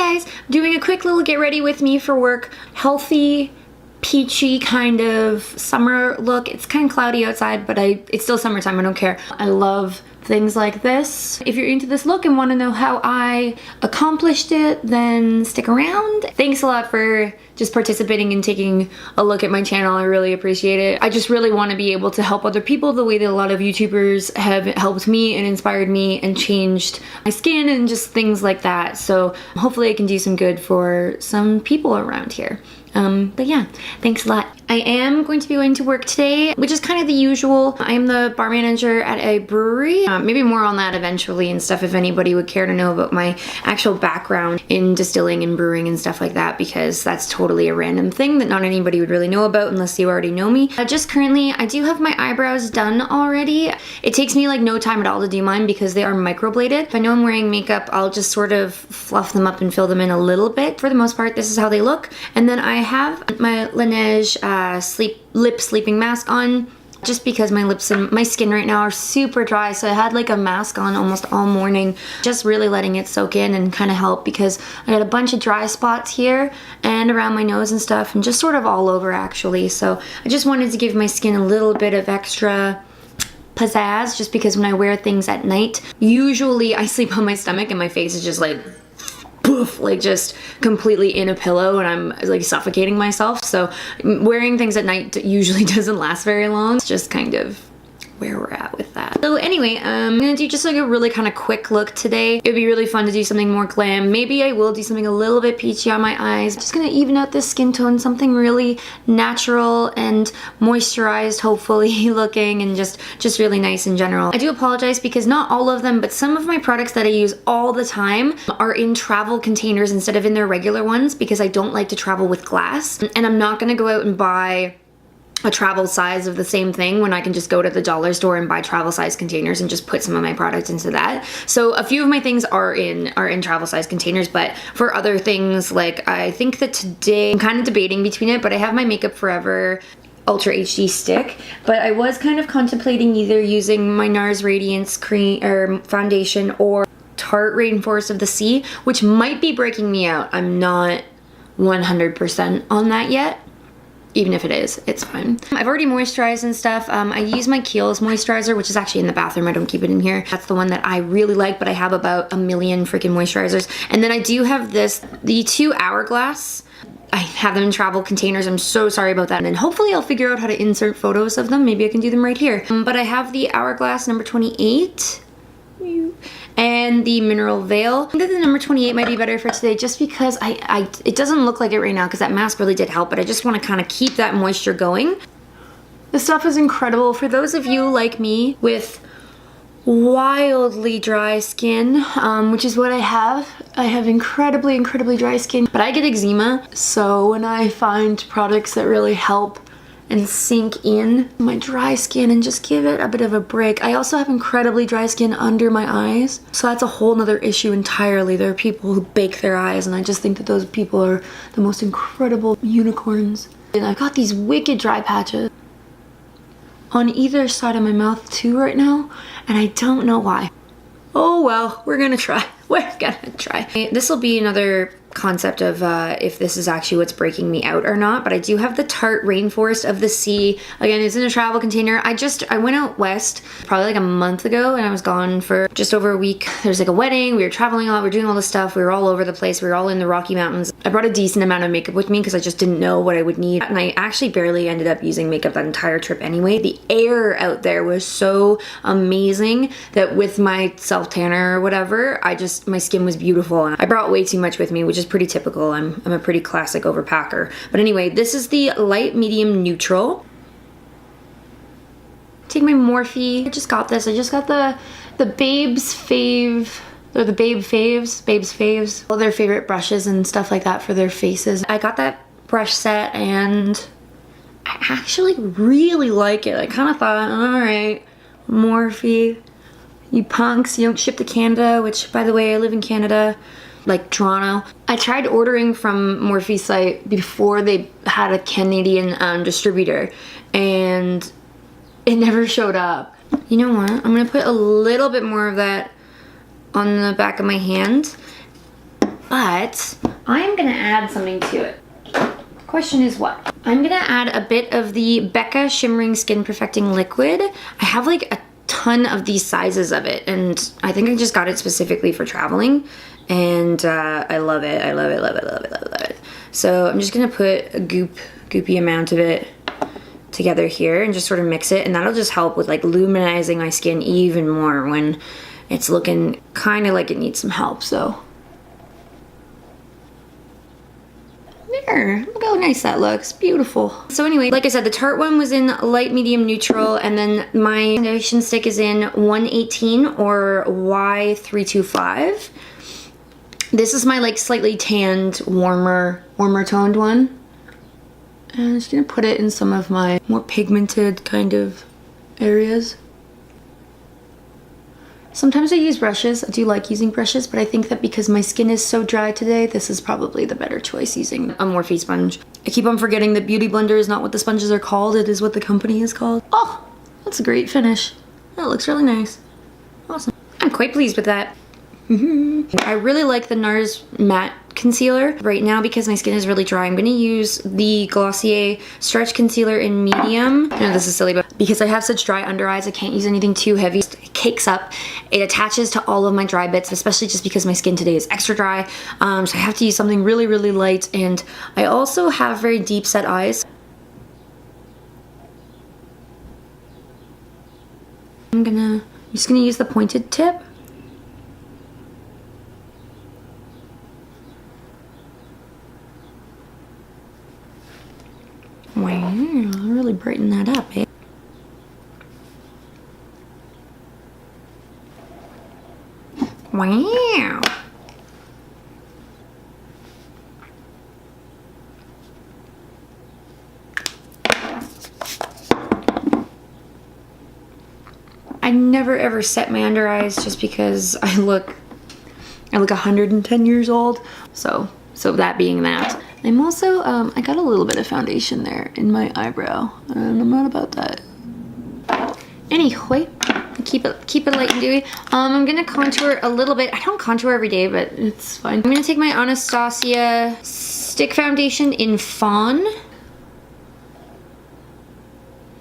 guys, doing a quick little get ready with me for work. Healthy, peachy kind of summer look. It's kind of cloudy outside, but it's still summertime, I don't care. I love things like this. If you're into this look and want to know how I accomplished it, then stick around. Thanks a lot for just participating and taking a look at my channel. I really appreciate it. I just really want to be able to help other people the way that a lot of YouTubers have helped me and inspired me and changed my skin and just things like that. So hopefully I can do some good for some people around here. But yeah, thanks a lot. I am going to be going to work today, which is kind of the usual. I am the bar manager at a brewery. Maybe more on that eventually and stuff if anybody would care to know about my actual background in distilling and brewing and stuff like that, because that's totally a random thing that not anybody would really know about unless you already know me. Just currently, I do have my eyebrows done already. It takes me like no time at all to do mine because they are microbladed. If I know I'm wearing makeup, I'll just sort of fluff them up and fill them in a little bit. For the most part, this is how they look. And then I have my Laneige lip sleeping mask on, just because my lips and my skin right now are super dry, so I had like a mask on almost all morning, just really letting it soak in and kind of help, because I got a bunch of dry spots here and around my nose and stuff, and just sort of all over actually. So I just wanted to give my skin a little bit of extra pizzazz, just because when I wear things at night, usually I sleep on my stomach and my face is just like poof, like just completely in a pillow and I'm like suffocating myself. So wearing things at night usually doesn't last very long. It's just kind of where we're at with that. So anyway, I'm gonna do just like a really kind of quick look today. It'd be really fun to do something more glam. Maybe I will do something a little bit peachy on my eyes. Just gonna even out this skin tone, something really natural and moisturized, hopefully looking, and just really nice in general. I do apologize because not all of them, but some of my products that I use all the time are in travel containers instead of in their regular ones, because I don't like to travel with glass. And I'm not gonna go out and buy a travel size of the same thing when I can just go to the dollar store and buy travel size containers and just put some of my products into that. So a few of my things are in travel size containers, but for other things, like I think that today I'm kind of debating between it, but I have my Makeup Forever Ultra HD stick, but I was kind of contemplating either using my NARS Radiance cream or foundation or Tarte Rainforest of the Sea, which might be breaking me out. I'm not 100% on that yet. Even if it is, it's fine. I've already moisturized and stuff. I use my Kiehl's moisturizer, which is actually in the bathroom. I don't keep it in here. That's the one that I really like, but I have about a million freaking moisturizers. And then I do have the two Hourglass. I have them in travel containers. I'm so sorry about that. And then hopefully I'll figure out how to insert photos of them. Maybe I can do them right here. But I have the Hourglass number 28. And the Mineral Veil. I think that the number 28 might be better for today, just because it doesn't look like it right now because that mask really did help, but I just want to kind of keep that moisture going. This stuff is incredible. For those of you like me with wildly dry skin, which is what I have incredibly dry skin, but I get eczema, so when I find products that really help and sink in my dry skin and just give it a bit of a break. I also have incredibly dry skin under my eyes, so that's a whole nother issue entirely. There are people who bake their eyes, and I just think that those people are the most incredible unicorns. And I've got these wicked dry patches on either side of my mouth too right now, and I don't know why. Oh well, we're gonna try. We're gonna try. This will be another concept of if this is actually what's breaking me out or not, but I do have the Tarte Rainforest of the Sea. Again, it's in a travel container. I went out west probably like a month ago, and I was gone for just over a week. There was like a wedding, we were traveling a lot, we were doing all this stuff, we were all over the place, we were all in the Rocky Mountains. I brought a decent amount of makeup with me because I just didn't know what I would need, and I actually barely ended up using makeup that entire trip anyway. The air out there was so amazing that with my self tanner or whatever, my skin was beautiful, and I brought way too much with me, which is pretty typical. I'm a pretty classic overpacker. But anyway, this is the light medium neutral. Take my Morphe. I just got this. I just got the Babes Fave, or the Babes Faves, all their favorite brushes and stuff like that for their faces. I got that brush set and I actually really like it. I kind of thought, all right, Morphe, you punks, you don't ship to Canada, which by the way, I live in Canada, like Toronto. I tried ordering from Morphe's site before they had a Canadian distributor, and it never showed up. You know what? I'm gonna put a little bit more of that on the back of my hand but I'm gonna add something to it. Question is what? I'm gonna add a bit of the Becca Shimmering Skin Perfecting Liquid. I have like a ton of these sizes of it, and I think I just got it specifically for traveling, and I love it. I love it, love it, love it, love it, love it. So I'm just gonna put a goopy amount of it together here and just sort of mix it, and that'll just help with like luminizing my skin even more when it's looking kind of like it needs some help. So there, look how nice that looks, beautiful. So anyway, like I said, the Tarte one was in light, medium, neutral, and then my foundation stick is in 118 or Y325. This is my like slightly tanned, warmer toned one. And I'm just gonna put it in some of my more pigmented kind of areas. Sometimes I use brushes. I do like using brushes, but I think that because my skin is so dry today, this is probably the better choice, using a Morphe sponge. I keep on forgetting that Beauty Blender is not what the sponges are called, it is what the company is called. Oh, that's a great finish. That looks really nice. Awesome. I'm quite pleased with that. I really like the NARS matte concealer right now because my skin is really dry. I'm going to use the Glossier stretch concealer in medium. I know this is silly, but because I have such dry under eyes, I can't use anything too heavy. It cakes up. It attaches to all of my dry bits, especially just because my skin today is extra dry. So I have to use something really, really light, and I also have very deep set eyes. I'm just gonna use the pointed tip. Wow, really brighten that up, eh? Wow. I never ever set my under eyes just because I look 110 years old. So that being that. I'm also, I got a little bit of foundation there in my eyebrow, and I'm not about that. Anyway, keep it light and dewy. I'm gonna contour a little bit. I don't contour every day, but it's fine. I'm gonna take my Anastasia stick foundation in Fawn.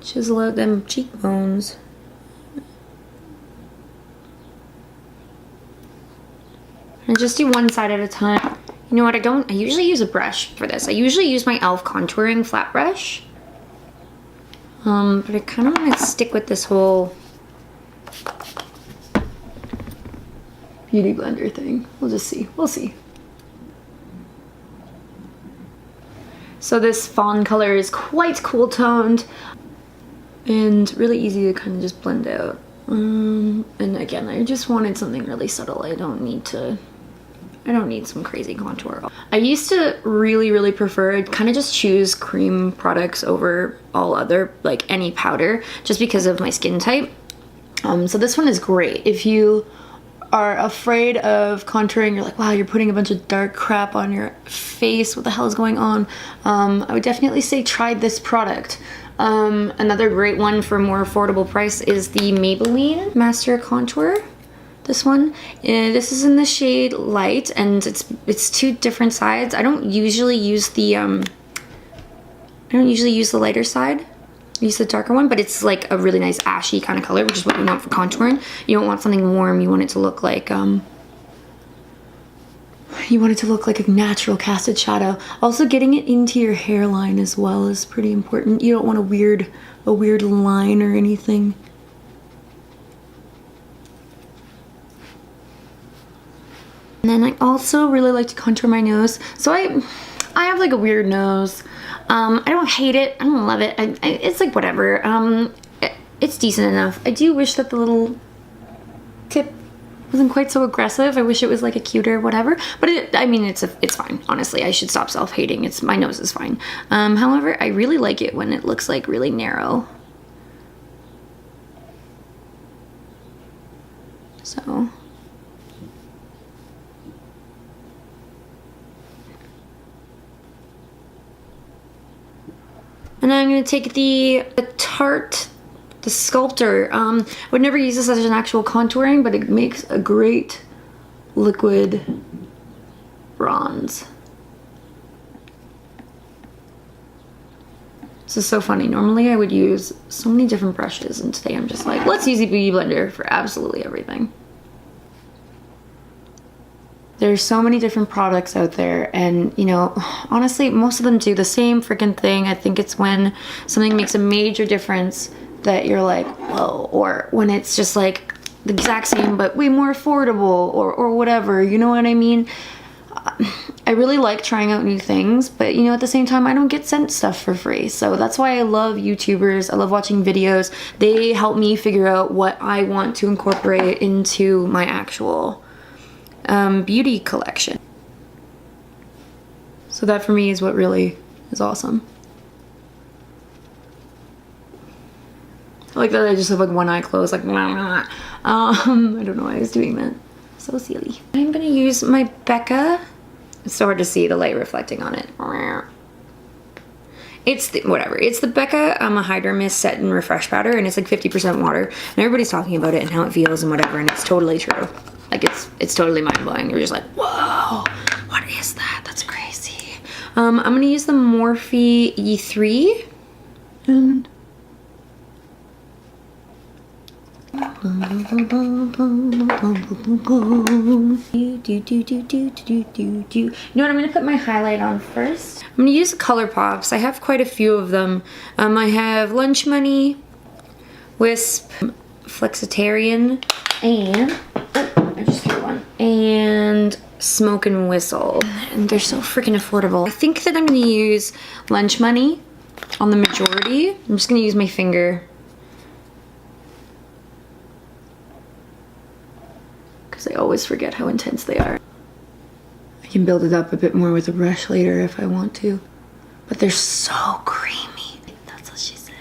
Chisel out them cheekbones. And just do one side at a time. You know what, I usually use a brush for this. I usually use my e.l.f. contouring flat brush. But I kind of want to stick with this whole Beauty Blender thing. We'll just see, we'll see. So this Fawn color is quite cool toned and really easy to kind of just blend out. And again, I just wanted something really subtle. I don't need some crazy contour. I used to really prefer, I'd kind of just choose cream products over all other, like any powder, just because of my skin type. So this one is great. If you are afraid of contouring, you're like, wow, you're putting a bunch of dark crap on your face, what the hell is going on? I would definitely say try this product. Another great one for a more affordable price is the Maybelline Master Contour. This one, this is in the shade Light, and it's two different sides. I don't usually use the lighter side. I use the darker one, but it's like a really nice ashy kind of color, which is what you want for contouring. You don't want something warm. You want it to look like a natural casted shadow. Also, getting it into your hairline as well is pretty important. You don't want a weird line or anything. And then I also really like to contour my nose. So I have like a weird nose. I don't hate it. I don't love it. It's like whatever. It's decent enough. I do wish that the little tip wasn't quite so aggressive. I wish it was like a cuter whatever. But it's fine. Honestly, I should stop self-hating. My nose is fine. However, I really like it when it looks like really narrow. So. And then I'm going to take the Tarte, the Sculptor. I would never use this as an actual contouring, but it makes a great liquid bronze. This is so funny. Normally I would use so many different brushes, and today I'm just like, let's use a beauty blender for absolutely everything. There's so many different products out there, and you know, honestly, most of them do the same freaking thing. I think it's when something makes a major difference that you're like, whoa, or when it's just like the exact same but way more affordable, or whatever, you know what I mean? I really like trying out new things, but you know, at the same time, I don't get sent stuff for free. So that's why I love YouTubers. I love watching videos. They help me figure out what I want to incorporate into my actual beauty collection. So that for me is what really is awesome. I like that I just have like one eye closed, like I don't know why I was doing that. So silly. I'm gonna use my Becca. It's so hard to see the light reflecting on it. It's the, whatever. It's the Becca a Hydra Mist Set and Refresh Powder, and it's like 50% water. And everybody's talking about it and how it feels and whatever, and it's totally true. Like it's totally mind-blowing. You're just like, whoa, what is that? That's crazy. I'm gonna use the Morphe E3 and you know what, I'm gonna put my highlight on first. I'm gonna use Colourpops. I have quite a few of them. I have Lunch Money, Wisp, Flexitarian, and I just got one, and Smoke and Whistle. And they're so freaking affordable. I think that I'm gonna use Lunch Money on the majority. I'm just gonna use my finger, because I always forget how intense they are. I can build it up a bit more with a brush later if I want to. But they're so creamy. That's what she said.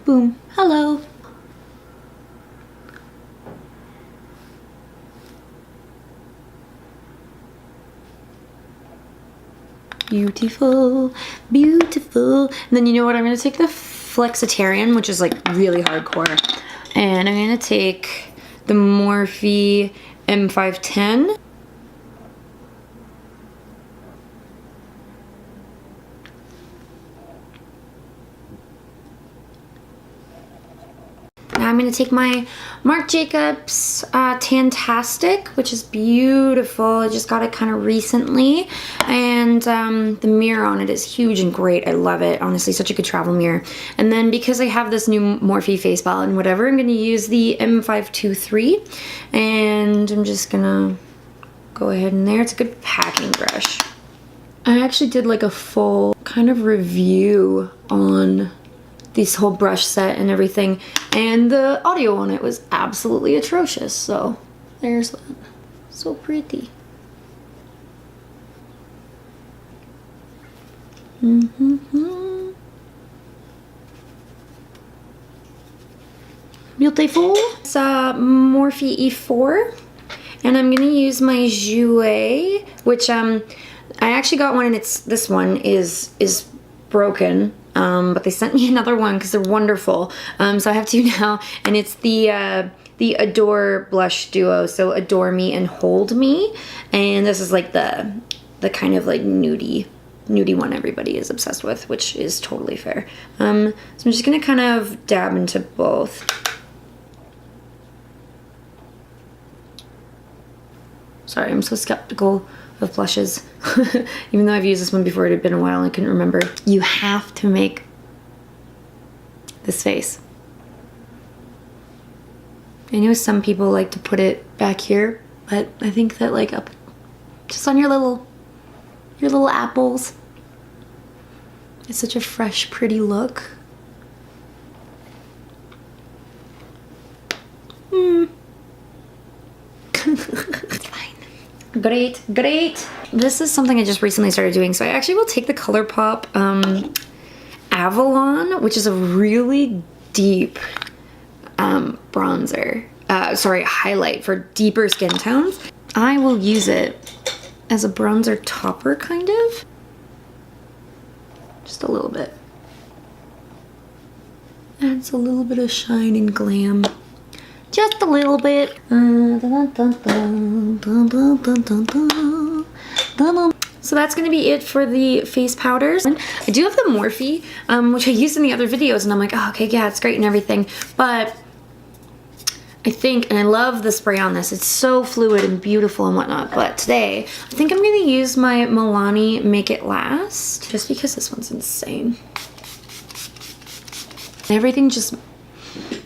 Boom. Hello. Beautiful, beautiful. And then you know what? I'm gonna take the Flexitarian, which is like really hardcore. And I'm gonna take the Morphe M510. Now I'm going to take my Marc Jacobs TanTastic, which is beautiful. I just got it kind of recently, and the mirror on it is huge and great. I love it. Honestly, such a good travel mirror. And then because I have this new Morphe face palette and whatever, I'm going to use the M523, and I'm just going to go ahead in there. It's a good packing brush. I actually did like a full kind of review on this whole brush set and everything, and the audio on it was absolutely atrocious, so there's that. So pretty. Beautiful. It's Morphe E4, and I'm gonna use my Jouer, which I actually got one, and this one is broken. But they sent me another one because they're wonderful. So I have two now, and it's the Adore blush duo. So Adore Me and Hold Me, and this is like the kind of like nudie one everybody is obsessed with, which is totally fair. So I'm just gonna kind of dab into both. Sorry, I'm so skeptical of blushes. Even though I've used this one before, it had been a while and I couldn't remember. You have to make this face. I know some people like to put it back here, but I think that like up just on your little apples. It's such a fresh, pretty look. It's fine. Great, great. This is something I just recently started doing, so I actually will take the Colourpop Avalon, which is a really deep bronzer, highlight for deeper skin tones. I will use it as a bronzer topper, kind of. Just a little bit. Adds a little bit of shine and glam. Just a little bit. So that's gonna be it for the face powders. I do have the Morphe, which I used in the other videos, and I'm like, oh, okay, yeah, it's great and everything. But I think, and I love the spray on this, it's so fluid and beautiful and whatnot, but today, I think I'm gonna use my Milani Make It Last, just because this one's insane. Everything just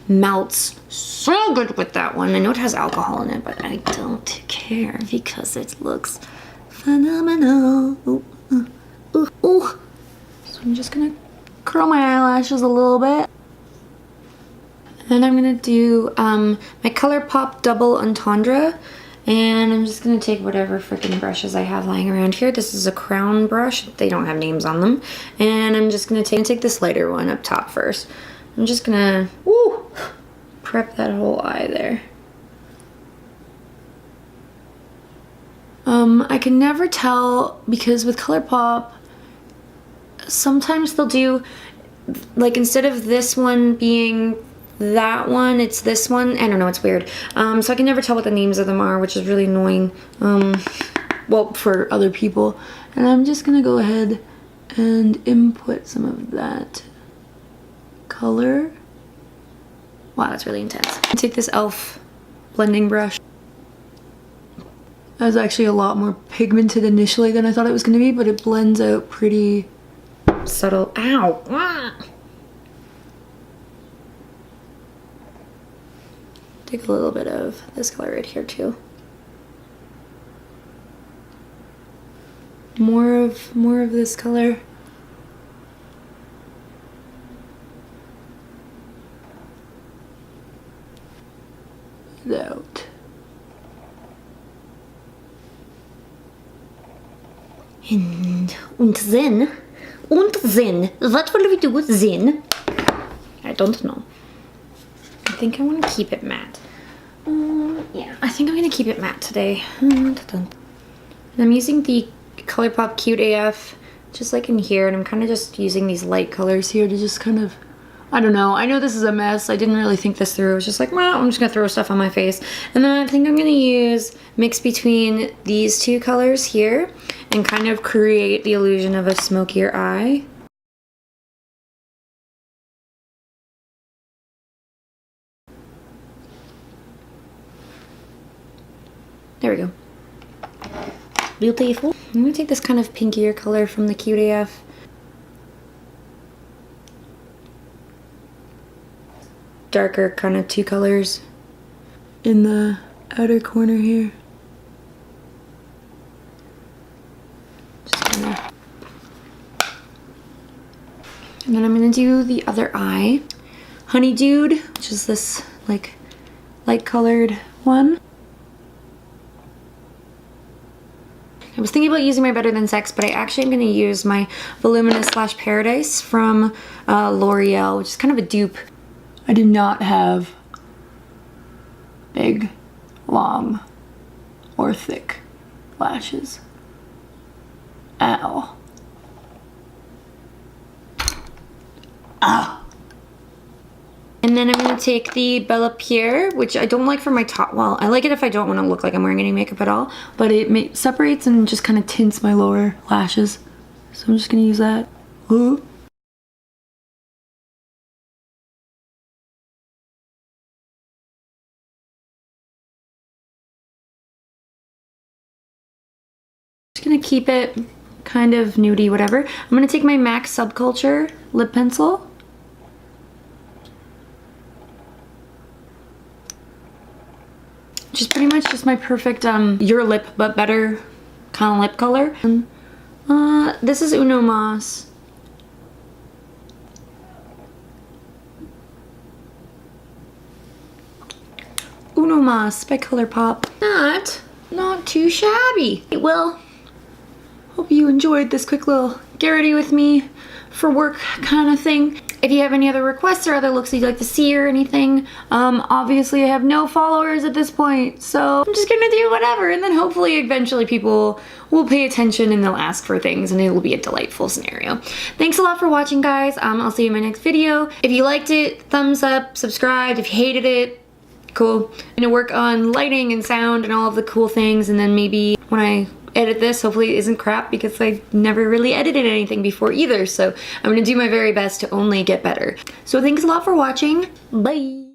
melts so good with that one. I know it has alcohol in it, but I don't care because it looks phenomenal. Ooh, ooh, ooh. So I'm just gonna curl my eyelashes a little bit. Then I'm gonna do my Colourpop Double Entendre, and I'm just gonna take whatever freaking brushes I have lying around here. This is a crown brush. They don't have names on them. And I'm just gonna take this lighter one up top first. I'm just gonna, woo, prep that whole eye there. I can never tell because with Colourpop, sometimes they'll do, like instead of this one being that one, it's this one. I don't know, it's weird. So I can never tell what the names of them are, which is really annoying. Well, for other people. And I'm just gonna go ahead and input some of that color. Wow, that's really intense. Take this e.l.f. blending brush. That was actually a lot more pigmented initially than I thought it was gonna be, but it blends out pretty subtle. Ow! Ah. Take a little bit of this color right here too. More of this color. Out. And then, what will we do with then? I don't know. I think I want to keep it matte. Yeah, I think I'm going to keep it matte today. And I'm using the Colourpop Cute AF just like in here, and I'm kind of just using these light colors here to just kind of, I don't know. I know this is a mess. I didn't really think this through. I was just like, well, I'm just going to throw stuff on my face. And then I think I'm going to mix between these two colors here and kind of create the illusion of a smokier eye. There we go. Beautiful. I'm gonna take this kind of pinkier color from the Cute AF. Darker kind of two colors in the outer corner here. Just gonna... And then I'm gonna do the other eye. Honey Dude, which is this like light colored one. I was thinking about using my Better Than Sex, but I actually am going to use my Voluminous / Paradise from L'Oreal, which is kind of a dupe. I do not have big, long, or thick lashes at all. Ah. And then I'm going to take the Bella Pierre, which I don't like for my top. Well, I like it if I don't want to look like I'm wearing any makeup at all, but it separates and just kind of tints my lower lashes. So I'm just going to use that. Ooh. Just going to keep it kind of nudie, whatever. I'm going to take my MAC Subculture lip pencil. Just pretty much just my perfect your lip but better kind of lip color. This is Uno Mas. Uno Mas by Colourpop. Not too shabby. Well, hope you enjoyed this quick little get ready with me for work kind of thing. If you have any other requests or other looks that you'd like to see or anything, obviously I have no followers at this point, so I'm just gonna do whatever, and then hopefully eventually people will pay attention and they'll ask for things, and it will be a delightful scenario. Thanks a lot for watching, guys. I'll see you in my next video. If you liked it, thumbs up, subscribe. If you hated it, cool. I'm gonna work on lighting and sound and all of the cool things, and then maybe when I edit this. Hopefully it isn't crap because I never really edited anything before either. So I'm gonna do my very best to only get better. So thanks a lot for watching. Bye.